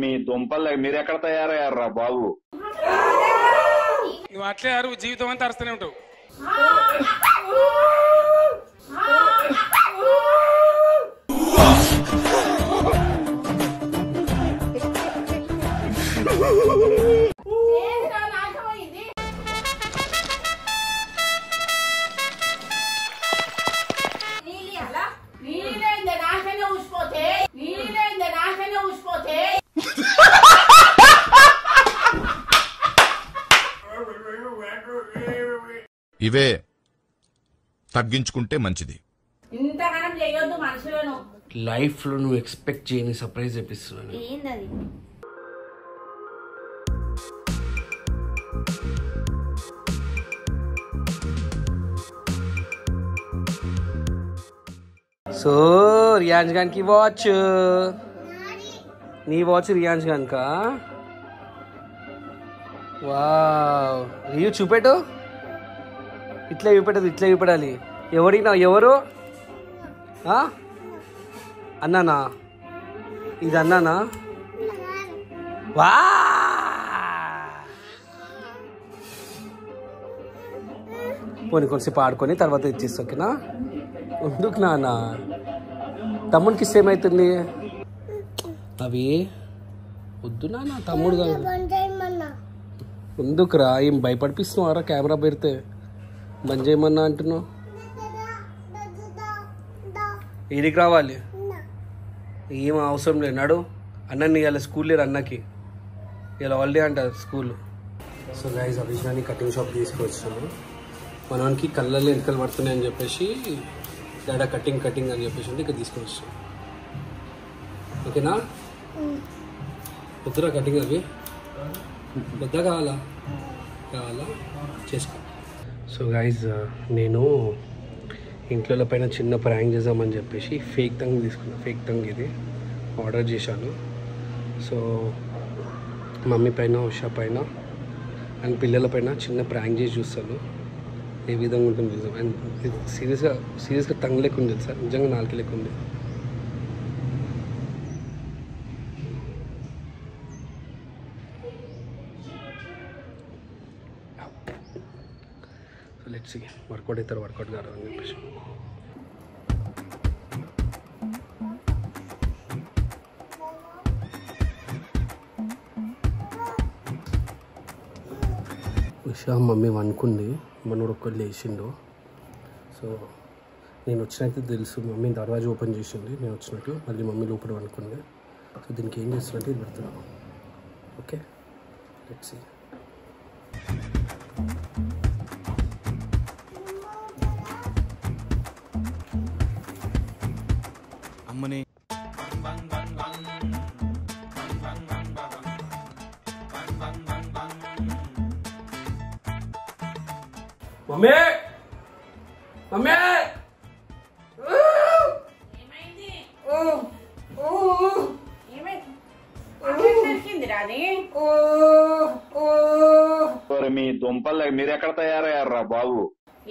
మీ దుంపలు మీరు ఎక్కడ తయారయ్యారా బాబు? నువ్వు అట్లే అరువు జీవితం అంతా అరుస్తూనే ఉంటావు. ఇవే తగ్గించుకుంటే మంచిది. ఇంతగానం చేయొద్దు మనుషులను. లైఫ్ లో నువ్వు ఎక్స్పెక్ట్ చేయని సర్ప్రైజ్ చేపిస్తున్నాను. ఏందది? సో రియాన్స్ ఖాన్ కి వాచ్, నీ వాచ్ రియాన్స్ ఖాన్ కా? వావ్, రివ్యూ చూపెట్టు. ఇట్లా చూపెట్టదు, ఇట్లా చూపెట్టాలి. ఎవడినా ఎవరు? అన్నానా? ఇది అన్నానా? వా పోనీ కొంచెంసేపు ఆడుకొని తర్వాత ఇచ్చేస్తా, ఓకేనా? ఎందుకు నాన్న? తమ్ముడికి ఇస్తే ఏమవుతుంది? అవి వద్దు నాన్న, తమ్ముడు కాదు. ఎందుకురా? ఏం భయపడిపిస్తున్నావారా కెమెరా పెడితే? బంద్ చేయమన్నా అంటున్నావు. ఏడికి రావాలి? ఏం అవసరం లేదు, నడు. అన్నని ఇవాళ స్కూల్ లేదు, అన్నకి ఇలా హాలిడే అంట స్కూల్. సో గైస్, అభిషాని కటింగ్ షాప్ తీసుకొచ్చాము. మనకి కళ్ళల్లో ఎంటకలు పడుతున్నాయని చెప్పేసి డాడా కటింగ్ కటింగ్ అని చెప్పేసి ఇక్కడ తీసుకొని వచ్చాం. ఓకేనా? వద్దురా కటింగ్, అవి పెద్ద కావాలా చేసుకో. సో గైజ్, నేను ఇంట్లో పైన చిన్న ప్రాంక్ చేద్దామని చెప్పేసి ఫేక్ తంగ్ తీసుకున్నాను. ఫేక్ తంగ్ ఇది ఆర్డర్ చేశాను. సో మమ్మీ పైన, ఉషా పైన అండ్ పిల్లల పైన చిన్న ప్రాంక్ చేసి చూస్తాను ఏ విధంగా ఉంటుంది చూద్దాం. అండ్ ఇది సీరియస్గా తంగ్ లెక్క ఉంది సార్, నిజంగా నాలుగు లెక్క ఉంది. సో లెట్స్ సీ వర్కౌట్ అవుతారు, వర్కౌట్ కాదు అని చెప్పేసి. ఉషా మమ్మీ అనుకుంది, మనోడు ఒక్కడు లేచిండు. సో నేను వచ్చినట్టు తెలుసు, మమ్మీ దర్వాజా ఓపెన్ చేసింది నేను వచ్చినట్టు. మళ్ళీ మమ్మీ లోపల అనుకుంది. సో దీనికి ఏం చేస్తున్నట్టు ఇది పెడుతున్నాను. Okay, let's see. అమ్మని మమ్మీ మమ్మీ మీ దుంపలు మీరు ఎక్కడ తయారయ్యారా బాబు?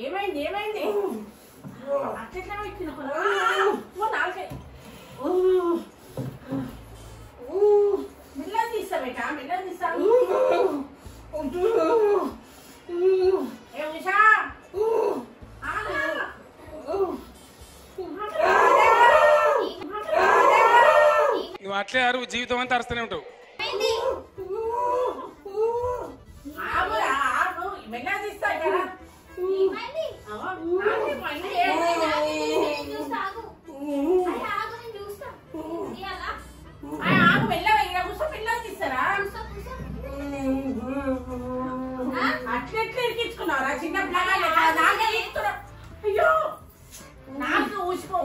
ఏమైంది? ఏమైంది? మెల్లగా తీస్తా బేటా, మెల్లగా తీస్తా. నువ్వు అట్లే అరువు జీవితం అంతా అరుస్తూనే ఉంటావు. మెల్లగా తీస్తా కదా. అట్లెట్లు ఇరికించుకున్నారా చిన్న పిల్లగా? అయ్యో నాకు ఊసిపో.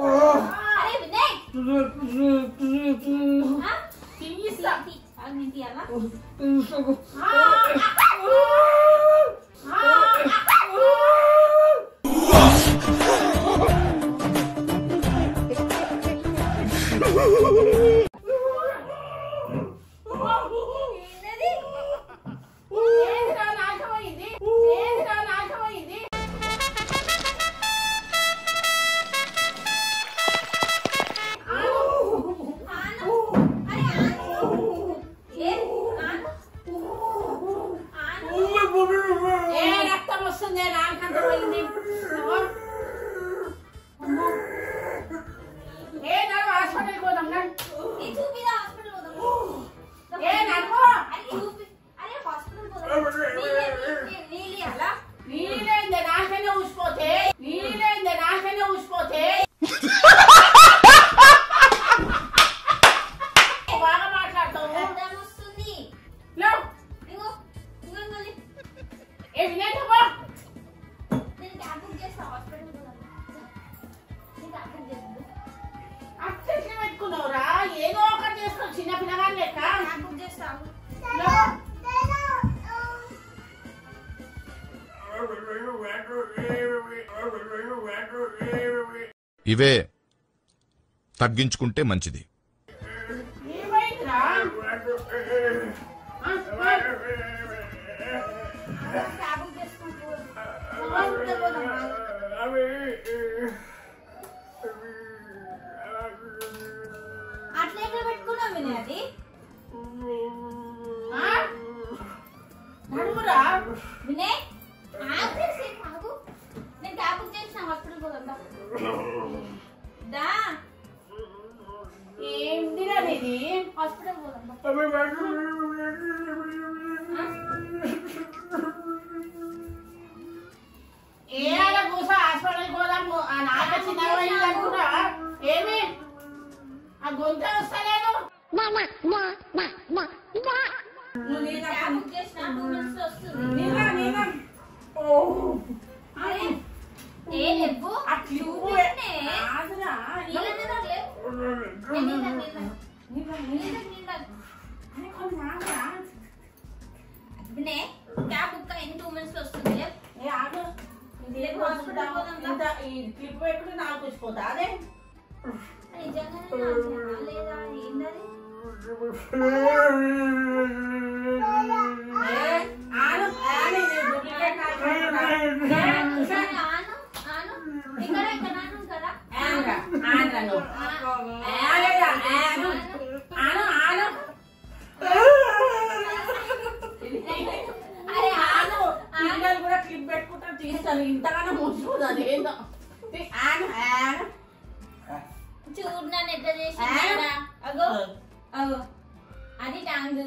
ఇవే తగ్గించుకుంటే మంచిది. అట్లా పెట్టుకున్నావు అది వినయ్ నేను క్యాబ్ బుక్ చేసిన హాస్పిటల్ పోదా ఏంటి ఇది హాస్పిటల్ పోదా ఏడా కూసా హాస్పిటల్ పోదాము నాక చిన్నగా అనుకున్నా ఏమి ఆ గొంత వస్తలేదు క్యాబ్ బుక్ అయింది 2 minutes వస్తుంది క్లిప్ పెట్టుకుని నాకు వచ్చిపోతా అదే లేదా ఏంటది పిల్లలు కూడా క్లిప్ పెట్టుకుంటారు తీస్తాను ఇంతగానో మూసుకోదు అది ఏందో చూడు నన్ను ఎట్లా చేసి అగో అగో అది టాంగ్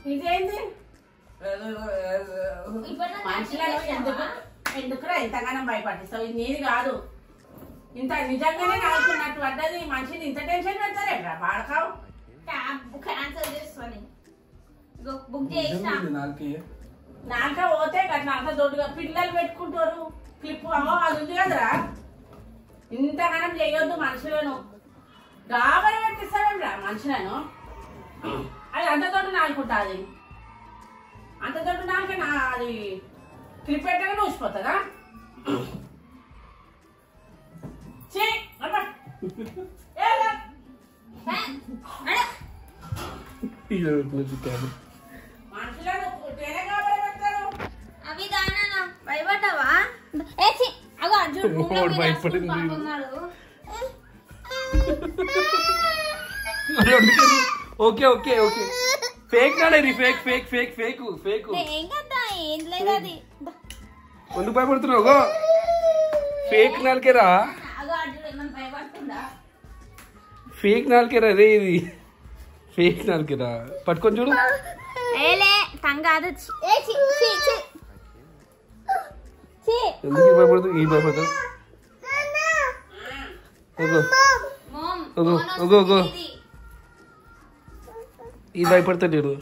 ఇదేంటి ఇప్పుడు ఎందుకురా ఎంతగానో భయపడిస్తావు ఇది నీది కాదు ఇంత నిజంగానే నాకున్నట్టు పడ్డది మనిషిని ఇంత టెన్షన్ పెడతారేట్రా బాడకావు క్యాబ్ క్యాన్సిల్ చేస్తాను బుక్ చేసిన నాక పోతే అట్లా అంత దొడ్డుగా పిల్లలు పెట్టుకుంటారు క్లిప్ అమ్మో అది ఉంది కదరా ఇంతగానం చేయొద్దు మనుషులను గాబరి పెట్టిస్తారేమ్రా మనుషులను అది అంత దొడ్డు నాలుకుంటా అది అంత దొడ్డు నాకే నా అది క్లిప్ పెట్టగానే ఊసిపోతుందా మనుషులను గాబరి పెడతారు అవి దానా భయపడ్డావా అగో Arjun okay okay okay fake నాడేది fake fake fake fake fake ఏం కదా ఏం లేదు అది ఎందుకు భయపడుతున్నావు ఫేక్ నాలుకేరా అగో అర్జున్ ఏమన్నా భయపడుతుందా ఫేక్ నాలుకేరా అదే ఇది ఫేక్ నాలుకేరా పట్టుకొని చూడు ఏలే తంగాదు ఎందుకు భయపడుతు ఈ భయపడతావు ఈ భయపడతాడు నేను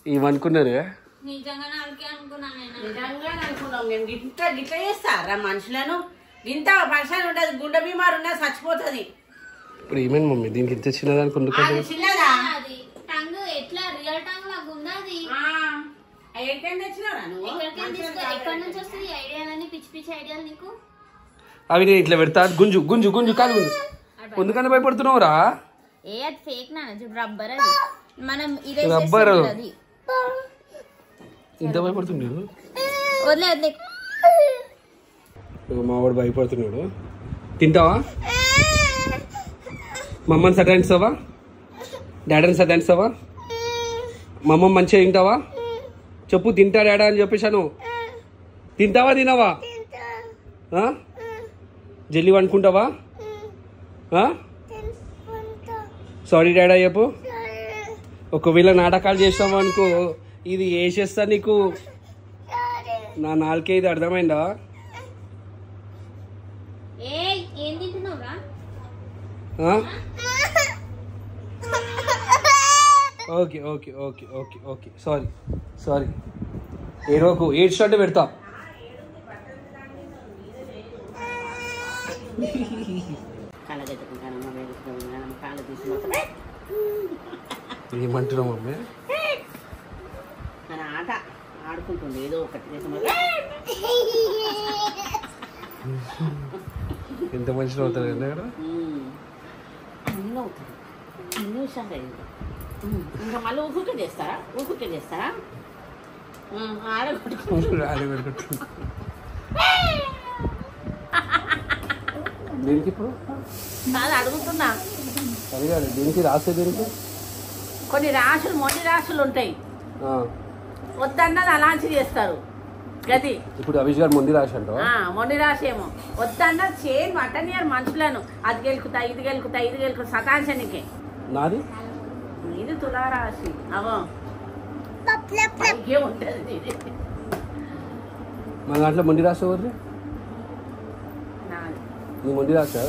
ఏమనుకున్నారు నిజంగానే అనుకున్నాను నిజంగానే అనుకున్నాం మేము గిట్ట గిట్ల చేస్తారా మనుషులను ఇంత పర్సన్ ఉండదు గుండె బీమారు ఉన్నా చచ్చిపోతుంది ఇప్పుడు ఏమైంది మమ్మీ దీనికి ఇంత చిన్నదానికి అది చిన్నదా అది టంగ్ ఎట్లా రియల్ టంగ్ లాగా ఉన్నది ఎక్కడికి తెచ్చినావురా నువ్వు ఎక్కడి నుంచి వస్తుంది ఐడియాలని పిచ్చి పిచ్చి ఐడియాలు నీకు అవి నేను ఇట్లా పెడతా గుంజు గుంజు గుంజు కాదు గుంజు ఎందుకని భయపడుతున్నావురా ఏ అది ఫేక్ నా రబ్బర్ అది మనం ఇదే రబ్బర్ ఇంత భయపడుతున్నాడు వదిలే వదిలే మావాడు భయపడుతున్నాడు తింటావా మమ్మల్ని సతాయిస్తావా డాడీని సతాయిస్తావా మమ్మ మంచిగా తింటావా చెప్పు తింటా డాడా అని చెప్పేశాను తింటావా తినవా జల్లి వండుకుంటావా సారీ డాడా చెప్పు ఒకవేళ నాటకాలు చేస్తావా అనుకో ఇది వేసేస్తా నీకు నా నాలుకే ఇది అర్థమైందా ఏం తింటున్నావురా okay okay okay okay okay sorry sorry ఏడోకు ఏడ్చినట్టు పెడతా కళ్ళ పెట్టుకుంటాను కాళ్ళు తీసుకుంటాం ఏమంటున్నావు మమ్మీ? మన ఆట ఆడుకుంటుంది ఏదో ఒకటి ఎంత మంచిగా అవుతారు కదా ఇక్కడ. అన్నీ అవుతుంది అన్నీ విషయాలు ఇంకా మళ్ళీ ఊరుకుంటే చేస్తారా ఆడబెట్టుకుంటు దీనికి ఇప్పుడు కాదు అడుగుతున్నా. అది కాదు దీనికి రాసే దీనికి కొన్ని రాసులు మొండి రాసులు ఉంటాయి, వద్దన్నది అలాంటి చేస్తారు గది. ఇప్పుడు అవిష్ గారు మొండి రాసి అంటావా? మొండి రాసేమో వద్దన్నది చేయి మటనియర్ మనుషులను అది గెలుకుతా ఇది గెలుకుతా సతాంశానికే. నాది ఇది తులారాశి అవో ఉంటుంది. మన దాంట్లో మొండి రాసేవారు నీ మొండి రాసా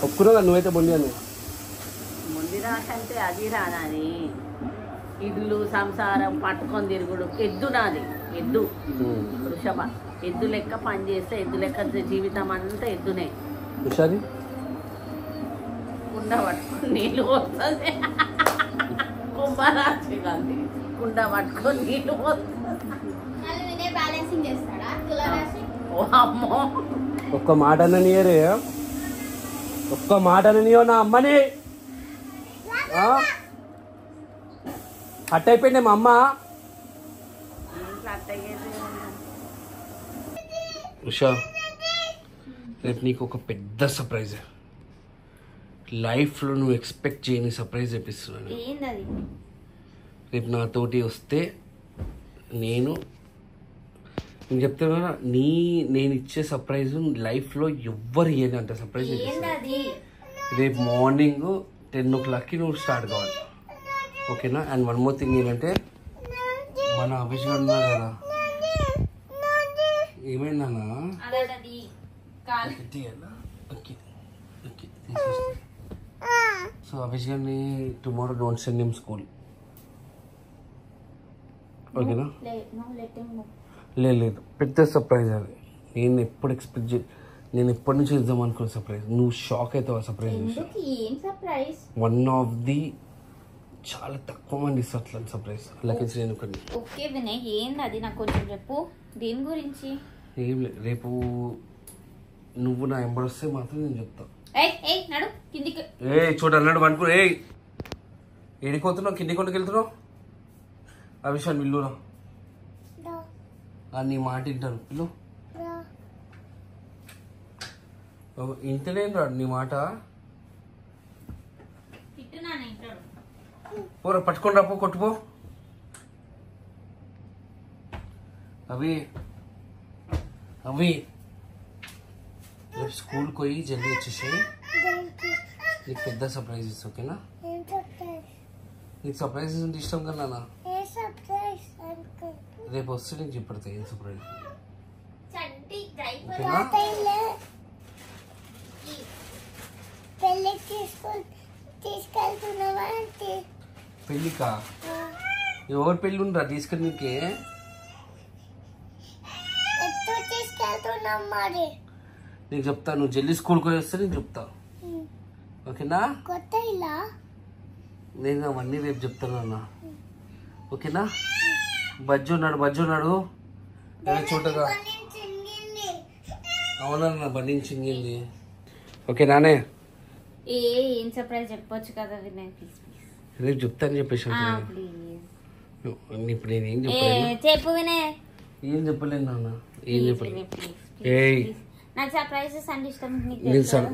ఒప్పుకున్నా నువ్వైతే మొండి అని. మొండి రాశి అంటే అది రాదని ఇల్లు సంసారం పట్టుకొని తిరుగుడు. ఎద్దు నాది, ఎద్దు వృషభ. ఎద్దు లెక్క పని చేస్తే ఎద్దు లెక్క జీవితం అంతా ఎద్దునే. హుషారి కుండ పట్టుకొని నీళ్ళు పోస్తుంది. కుంభరాశి కాదు, కుండ పట్టుకొని నీళ్ళు పోస్తుంది. అమ్మో ఒక్క మాట అననీయరే, ఒక్క మాట అననీయో నా అమ్మని. హట్ అయిపోయింది మా అమ్మ. ఉషా రేపు నీకు ఒక పెద్ద సర్ప్రైజ్, లైఫ్లో నువ్వు ఎక్స్పెక్ట్ చేయని సర్ప్రైజ్ తెప్పిస్తున్నాను. రేపు నాతోటి వస్తే నేను చెప్తున్నా నేను ఇచ్చే సర్ప్రైజ్ లైఫ్లో ఎవ్వరు ఇయ్యని అంత సర్ప్రైజ్. రేపు మార్నింగ్ 10 o'clockకి నువ్వు స్టార్ట్ కావాలి, ఓకేనా? అండ్ వన్ మోర్ థింగ్ ఏంటంటే మన అభిష్ గారు ఉన్నారు కదా, ఏమైందన్నా సో అభిష్ గారిని tomorrow don't send him school, ఓకేనా? లేదు పెద్ద సర్ప్రైజ్ అది. నేను ఎప్పుడు ఎక్స్పెక్ట్ నేను ఎప్పటి నుంచి ఇద్దాం అనుకున్న సర్ప్రైజ్. నువ్వు షాక్ అవుతావు ఆ సర్ప్రైజ్. వన్ ఆఫ్ ది చాలా తక్కువ మంది ఇస్తారు అట్లా సర్ప్రైజ్. అలాగే నేను ఒకటి. ఓకే వినయ్, ఏంది అది నాకు కొంచెం చెప్పు, దేని గురించి? ఏం లేదు, రేపు నువ్వు నా ఎంబర్ వస్తే మాత్రం నేను చెప్తా. చూడ అన్నాడు అనుకో. ఏడిపోతున్నావు, కింది కొండకి వెళ్తున్నావు. ఆ విషయాన్ని విల్లురా, నీ మాట వింటాను. పిల్లు ఇంటలేను రాడు నీ మాట. పోరా పట్టుకొని రాపో, కొట్టుపో. అవి రేపు స్కూల్కి పోయి జల్దీ వచ్చేసాయి. నీకు పెద్ద సర్ప్రైజ్ ఇస్తా, ఓకేనా? నీకు సర్ప్రైజెస్ అంటే ఇష్టం కదా. రేపు వస్తే నీకు చెప్పడతా ఏం సర్ప్రైజ్, ఓకేనా? పెళ్ళికా? ఎవరు పెళ్ళి ఉండరా తీసుకెళ్ళి? నీకే నీకు చెప్తా, నువ్వు జల్దీ స్కూల్కి పోయి వస్తే నేను చెప్తా, ఓకేనా? నేను అవన్నీ రేపు చెప్తాను అన్న, ఓకేనా? బజ్జున్నాడు చూడగా. అవునన్నా బండి చింగింది, ఓకే నానే? ఏం సర్ప్రైజ్ చెప్పొచ్చు కదా వినయ్, రేపు చెప్తాను చెప్పేసి. ఇప్పుడు నేను ఏం చెప్పలేదు. చెప్పు వినయ్. ఏం చెప్పలేను నాన్న, ఏం చెప్పలేదు. నాకు సర్ప్రైజెస్ అంటే ఇష్టం.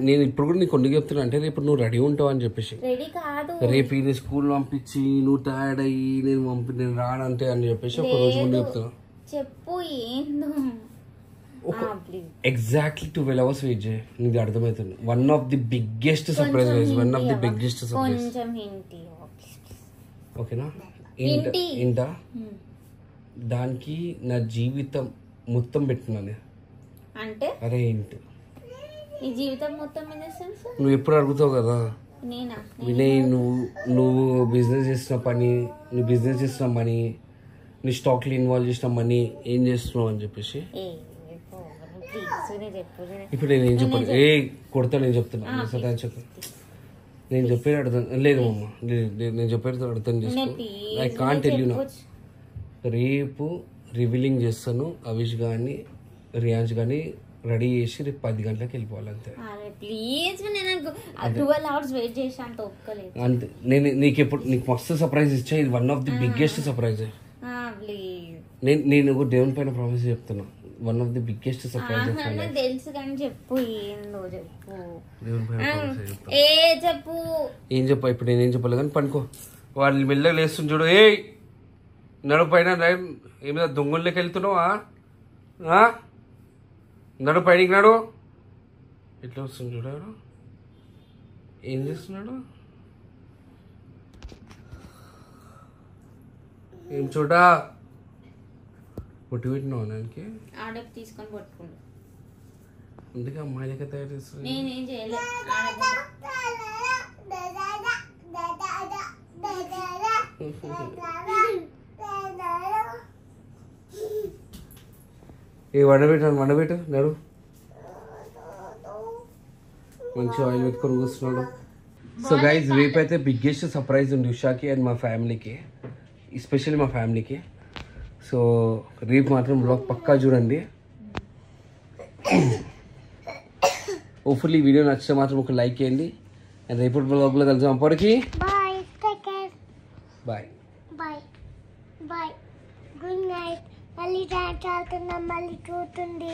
నేను ఇప్పుడు కూడా నీకు కొండకి చెప్తున్నా అంటే రేపు నువ్వు రెడీ ఉంటావు అని చెప్పేసి. రెడీ కాదు, రేపు ఇది స్కూల్ పంపించి నువ్వు టైర్డ్ అయ్యి నేను రానంటే అని చెప్పేసి ఒక రోజు ముందు చెప్తున్నా. చెప్పు ఏందో. ఎగ్జాక్ట్లీ 12 hours వెయిట్ చేయి, నీకు అర్థమవుతుంది. One of the biggest surprise, ఓకేనా? ఇంటా దానికి నా జీవితం మొత్తం పెట్టినాను అంటే. అరే ఏంటి నీ జీవితం మొత్తం నువ్వు ఎప్పుడు అడుగుతావు కదా వినయ్, నువ్వు బిజినెస్ చేసిన పని, నువ్వు బిజినెస్ చేసిన మనీ, నీ స్టాక్లో ఇన్వాల్వ్ చేసిన మనీ ఏం చేస్తున్నావు అని చెప్పేసి. ఇప్పుడు నేను ఏం చెప్పాను? ఏ కొడతా నేను చెప్తున్నా సదా చెప్పు. నేను చెప్పేది అర్థం లేదు మమ్మ, నేను చెప్పేది అర్థం చేసుకో. I can't tell you now. రేపు రివీలింగ్ చేస్తాను. అవిష్ కానీ రియాన్స్ కానీ రెడీ చేసి రేపు 10 గంటలకు వెళ్ళిపోవాలి అంతే. ప్లీజ్, నేను 12 hours వెయిట్ చేసి అంత ఒప్పుకోలేదు అంతే. నేను నీకు మస్తు సర్ప్రైజ్ ఇచ్చా. ఇది one of the biggest surprise. నేను దేవుని పైన ప్రామిస్ చెప్తున్నా, one of the biggest surprise. తెలుసు కానీ చెప్పు, ఏందో చెప్పు. దేవుని పైన చెప్పు. ఏం చెప్పా? ఇప్పుడు నేనేం చెప్పాలి కానీ పనుకో. వాళ్ళు మెల్లగా లేస్తుంది చూడు. ఏ నడు పైన ఏమైనా దొంగల్లోకి వెళ్తున్నావా? నడు పైనకి నాడు. ఎట్లా వస్తుంది చూడాడు. ఏం చేస్తున్నాడు? ఏం చూడా పొట్టి పెట్టినావు దానికి? ఆడకు తీసుకొని పట్టుకుంటా. అందుకే అమ్మాయి లెక్క తయారు చేస్తుంది. నేనేం చేయలేదు. ఏ వండబెట్టు నడు. మంచి ఆయిల్ పెట్టుకొని కూర్చున్నాడు. సో గైజ్, రేపైతే బిగ్గెస్ట్ సర్ప్రైజ్ ఉంది ఉషాకి అండ్ మా ఫ్యామిలీకి, ఎస్పెషల్లీ మా ఫ్యామిలీకి. సో రేపు మాత్రం బ్లాగ్ పక్కా చూడండి. హోప్ఫుల్లీ వీడియో నచ్చితే మాత్రం ఒక లైక్ చేయండి. అండ్ రేపటి బ్లాగ్లో కలిసాం. అప్పటికి బాయ్ బాయ్. Good night. మళ్ళీ డాన్స్ ఆడుతున్నాం, మళ్ళీ చూస్తుంది.